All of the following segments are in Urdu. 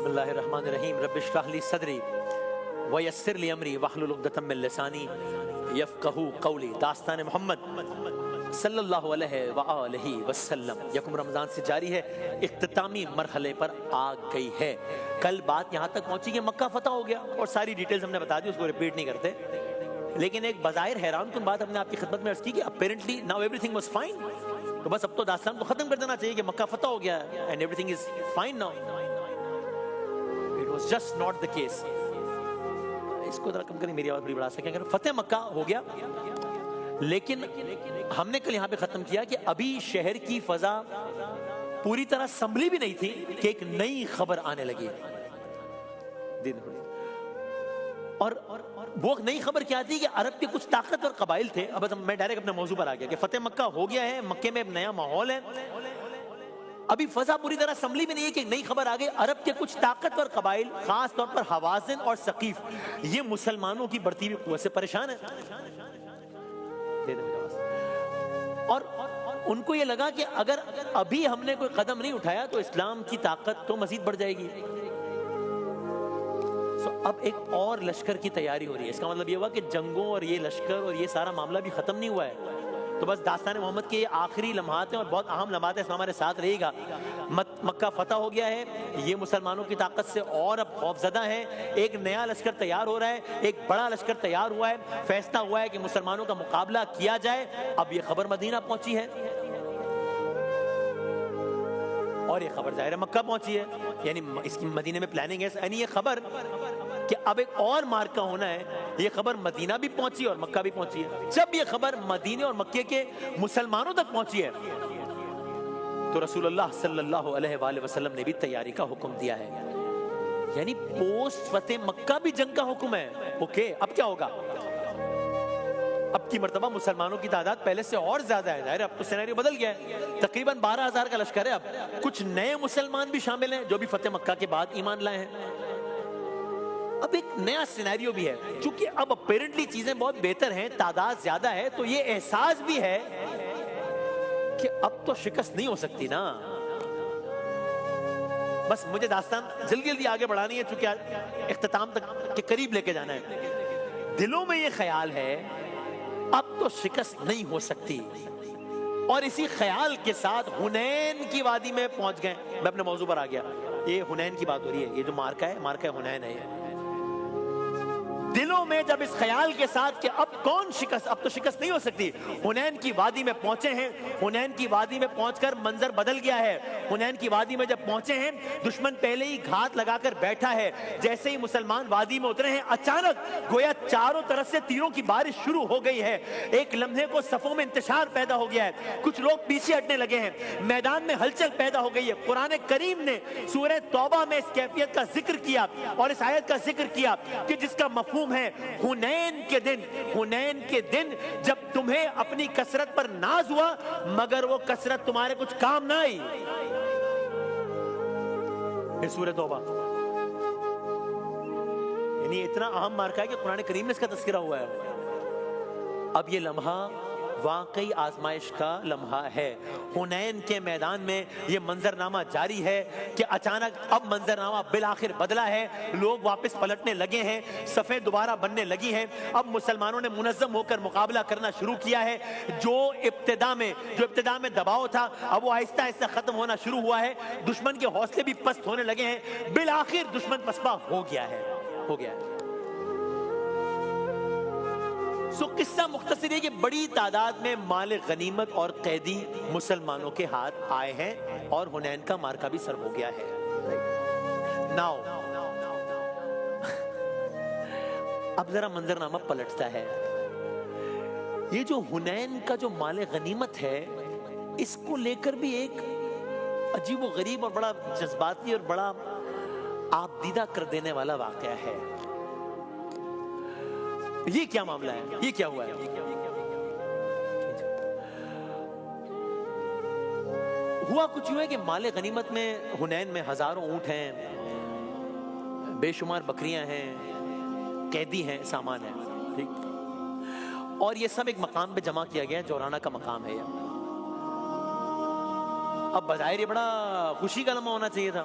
بسم اللہ الرحمن الرحیم رب اشرح لی صدری ویسر لی امری واحلل عقدۃ من لسانی یفقہوا قولی. داستان محمد صلی اللہ علیہ وآلہ وسلم یکم رمضان سے جاری ہے، اختتامی مرحلے پر آ گئی ہے. کل بات یہاں تک پہنچی کہ مکہ فتح ہو گیا اور ساری ڈیٹیلز ہم نے بتا دی، اس کو ریپیٹ نہیں کرتے. لیکن ایک بظاہر حیران کن بات ہم نے آپ کی خدمت میں عرض کی کہ apparently now everything was fine. تو بس اب تو داستان کو ختم کر دینا چاہیے کہ مکہ فتح ہو گیا and everything is fine now. It was just not the case. اس کو ذرا کم کریں، میری آواز بڑی بڑھا سکیں. اگر فتح مکہ ہو گیا، لیکن ہم نے کل یہاں پہ ختم کیا کہ ابھی شہر کی فضا پوری طرح سنبھلی بھی نہیں تھی کہ ایک نئی خبر آنے لگی. اور وہ نئی خبر کیا تھی کہ عرب کے کچھ طاقتور قبائل تھے. اب میں ڈائریکٹ اپنے موضوع پر آ گیا کہ فتح مکہ ہو گیا ہے، مکے میں نیا ماحول ہے. ابھی فضا پوری طرح سنبھلی بھی نہیں ہے کہ نئی خبر آ گئی. عرب کے کچھ طاقتور قبائل، خاص طور پر حوازن اور ثقیف، یہ مسلمانوں کی بڑھتی ہوئی قوت سے پریشان ہیں. اور ان کو یہ لگا کہ اگر ابھی ہم نے کوئی قدم نہیں اٹھایا تو اسلام کی طاقت تو مزید بڑھ جائے گی. اب ایک اور لشکر کی تیاری ہو رہی ہے. اس کا مطلب یہ ہوا کہ جنگوں اور یہ لشکر اور یہ سارا معاملہ بھی ختم نہیں ہوا ہے. تو بس داستان محمد کے یہ آخری لمحات ہیں اور بہت اہم لمحات ہیں. اس میں ہمارے ساتھ رہے گا. مکہ فتح ہو گیا ہے، یہ مسلمانوں کی طاقت سے اور اب خوف زدہ ہیں. ایک نیا لشکر تیار ہو رہا ہے، ایک بڑا لشکر تیار ہوا ہے. فیصلہ ہوا ہے کہ مسلمانوں کا مقابلہ کیا جائے. اب یہ خبر مدینہ پہنچی ہے اور یہ خبر ظاہر مکہ پہنچی ہے. یعنی اس کی مدینے میں پلاننگ ہے. یعنی یہ خبر کہ اب ایک اور مارکہ ہونا ہے، یہ خبر مدینہ بھی پہنچی اور مکہ بھی پہنچی ہے. جب یہ خبر مدینے اور مکے کے مسلمانوں تک پہنچی ہے تو رسول اللہ صلی اللہ علیہ وآلہ وسلم نے بھی تیاری کا حکم دیا ہے. یعنی پوسٹ فتح مکہ بھی جنگ کا حکم ہے. اوکے، اب کیا ہوگا؟ اب کی مرتبہ مسلمانوں کی تعداد پہلے سے اور زیادہ ہے. ظاہر اب تو سینیریو بدل گیا ہے. تقریباً 12,000 کا لشکر ہے. اب کچھ نئے مسلمان بھی شامل ہیں جو بھی فتح مکہ کے بعد ایمان لائے ہیں. اب ایک نیا سینیریو بھی ہے. چونکہ اب اپیرنٹلی چیزیں بہت بہتر ہیں، تعداد زیادہ ہے، تو یہ احساس بھی ہے کہ اب تو شکست نہیں ہو سکتی نا. بس مجھے داستان جلدی جلدی آگے بڑھانی ہے چونکہ اختتام تک کے قریب لے کے جانا ہے. دلوں میں یہ خیال ہے اب تو شکست نہیں ہو سکتی، اور اسی خیال کے ساتھ حنین کی وادی میں پہنچ گئے. میں اپنے موضوع پر آ گیا. یہ حنین کی بات ہو رہی ہے. یہ جو مارکہ حنین ہے. دلوں میں جب اس خیال کے ساتھ کہ اب کون شکست، اب تو شکست نہیں ہو سکتی، حنین کی وادی میں پہنچے ہیں. حنین کی وادی میں پہنچ کر منظر بدل گیا ہے. حنین کی وادی میں جب پہنچے ہیں، دشمن پہلے ہی گھات لگا کر بیٹھا ہے. جیسے ہی مسلمان وادی میں اترے ہیں، اچانک گویا چاروں طرف سے تیروں کی بارش شروع ہو گئی ہے. ایک لمحے کو صفوں میں انتشار پیدا ہو گیا ہے. کچھ لوگ پیچھے ہٹنے لگے ہیں. میدان میں ہلچل پیدا ہو گئی ہے. قرآن کریم نے سورہ توبہ میں اس کیفیت کا ذکر کیا اور اس آیت کا ذکر کیا کہ جس کا مفہوم ہے حنین کے دن جب تمہیں اپنی کثرت پر ناز ہوا مگر وہ کثرت تمہارے کچھ کام نہ آئی. سورہ توبہ یعنی اتنا اہم مارکا ہے کہ قرآن کریم میں اس کا تذکرہ ہوا ہے. اب یہ لمحہ واقعی آزمائش کا لمحہ ہے. حنین کے میدان میں یہ منظرنامہ جاری ہے کہ اچانک اب منظرنامہ بالآخر بدلا ہے. لوگ واپس پلٹنے لگے ہیں، صفیں دوبارہ بننے لگی ہیں. اب مسلمانوں نے منظم ہو کر مقابلہ کرنا شروع کیا ہے. جو ابتدا میں دباؤ تھا اب وہ آہستہ آہستہ ختم ہونا شروع ہوا ہے. دشمن کے حوصلے بھی پست ہونے لگے ہیں. بالآخر دشمن پسپا ہو گیا ہے. قصہ مختصر ہے کہ بڑی تعداد میں مال غنیمت اور قیدی مسلمانوں کے ہاتھ آئے ہیں اور حنین کا مارکا بھی سر ہو گیا ہے. ناؤ اب ذرا منظرنامہ پلٹتا ہے. یہ جو حنین کا جو مال غنیمت ہے، اس کو لے کر بھی ایک عجیب و غریب اور بڑا جذباتی اور بڑا آپ دیدہ کر دینے والا واقعہ ہے. یہ کیا معاملہ ہے؟ یہ کیا ہوا ہے؟ ہوا کچھ یوں ہے کہ مال غنیمت میں حنین میں ہزاروں اونٹ ہیں، بے شمار بکریاں ہیں، قیدی ہیں، سامان ہے. ٹھیک، اور یہ سب ایک مقام پہ جمع کیا گیا ہے. جورانہ کا مقام ہے یہ. اب بظاہر یہ بڑا خوشی کا لمحہ ہونا چاہیے تھا.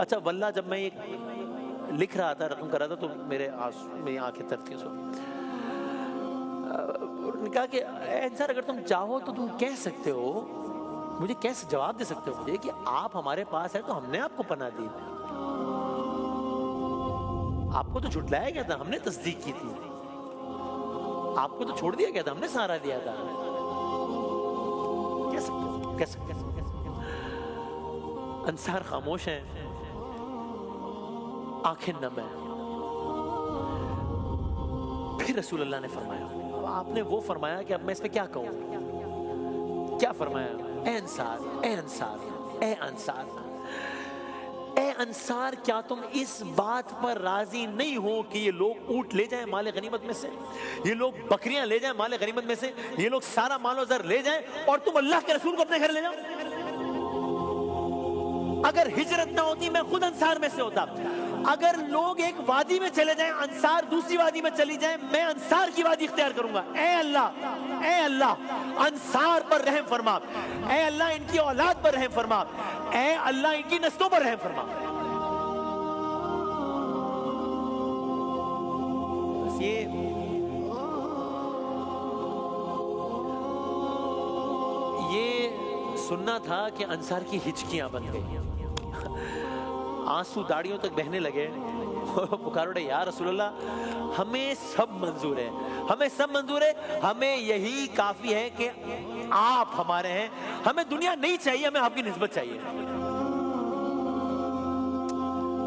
اچھا واللہ جب میں یہ لکھ رہا تھا رقم کر رہا تھا تو میری آنکھیں تر تھیں. نے کہا کہ اے انصار اگر تم چاہو تو تم کہہ سکتے ہو, مجھے کیسے جواب دے سکتے ہو مجھے کہ آپ ہمارے پاس ہے تو ہم نے آپ کو پناہ دی, آپ کو تو جھٹلایا گیا تھا ہم نے تصدیق کی تھی, آپ کو تو چھوڑ دیا گیا تھا ہم نے سہارا دیا تھا, کیسے انصار خاموش ہیں, آنکھیں نم ہیں. پھر رسول اللہ نے فرمایا, آپ نے وہ فرمایا کہ اب میں اس پہ کیا کہوں, کیا فرمایا, اے انصار اے انصار اے انصار اے انصار, کیا تم اس بات پر راضی نہیں ہو کہ یہ لوگ اونٹ لے جائیں مال غنیمت میں سے, یہ لوگ بکریاں لے جائیں مال غنیمت میں سے, یہ لوگ سارا مال و زر لے جائیں اور تم اللہ کے رسول کو اپنے گھر لے جاؤ. اگر ہجرت نہ ہوتی میں خود انصار میں سے ہوتا. اگر لوگ ایک وادی میں چلے جائیں انصار دوسری وادی میں چلی جائیں, میں انصار کی وادی اختیار کروں گا. اے اللہ انصار پر رحم فرما, اے اللہ ان کی اولاد پر رحم فرما, اے اللہ ان کی نسلوں پر رحم فرما. بس یہ سننا تھا کہ انصار کی ہچکیاں بن گئی, آنسو داڑیوں تک بہنے لگے. پکار اٹھے, یا رسول اللہ ہمیں سب منظور ہے, ہمیں سب منظور ہے, ہمیں یہی کافی ہے کہ آپ ہمارے ہیں, ہمیں دنیا نہیں چاہیے, ہمیں آپ کی نسبت چاہیے.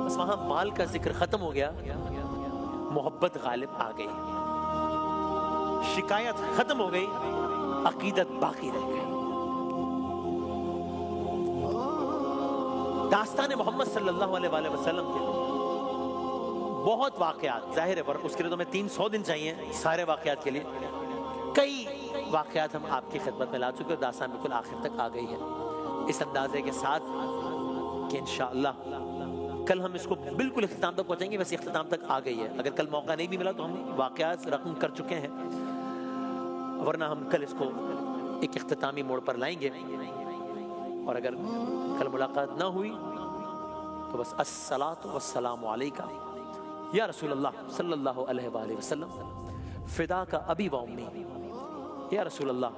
بس وہاں مال کا ذکر ختم ہو گیا, محبت غالب آ گئی, شکایت ختم ہو گئی, عقیدت باقی رہ گئی. داستان محمد صلی اللہ علیہ وآلہ وسلم کے بہت واقعات, ظاہر ہے پر اس کے لیے تو میں 300 دن چاہیے سارے واقعات کے لیے. کئی واقعات ہم آپ کی خدمت میں لا چکے اور داستان بالکل آخر تک آ گئی ہے, اس اندازے کے ساتھ کہ انشاءاللہ کل ہم اس کو بالکل اختتام تک پہنچیں گے. ویسے اختتام تک آ گئی ہے, اگر کل موقع نہیں بھی ملا تو ہم واقعات رقم کر چکے ہیں, ورنہ ہم کل اس کو ایک اختتامی موڑ پر لائیں گے. اور اگر کل ملاقات نہ ہوئی تو بس الصلاۃ والسلام علیکہ یا رسول اللہ صلی اللہ علیہ وآلہ وسلم, فدا کا ابی و امی یا رسول اللہ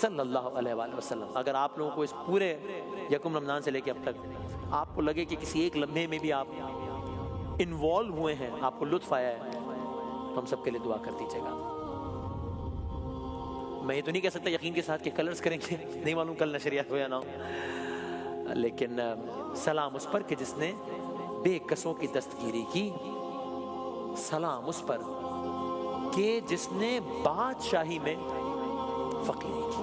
صلی اللہ علیہ وآلہ وسلم. اگر آپ لوگوں کو اس پورے یکم رمضان سے لے کے اب تک آپ کو لگے کہ کسی ایک لمحے میں بھی آپ انوالو ہوئے ہیں, آپ کو لطف آیا ہے, تو ہم سب کے لیے دعا کر دیجیے گا. میں یہ تو نہیں کہہ سکتا یقین کے ساتھ کہ کلرز کریں گے, نہیں معلوم کل نشریات ہو یا نہ ہو, لیکن سلام اس پر کہ جس نے بے کسوں کی دستگیری کی, سلام اس پر کہ جس نے بادشاہی میں فقیری کی.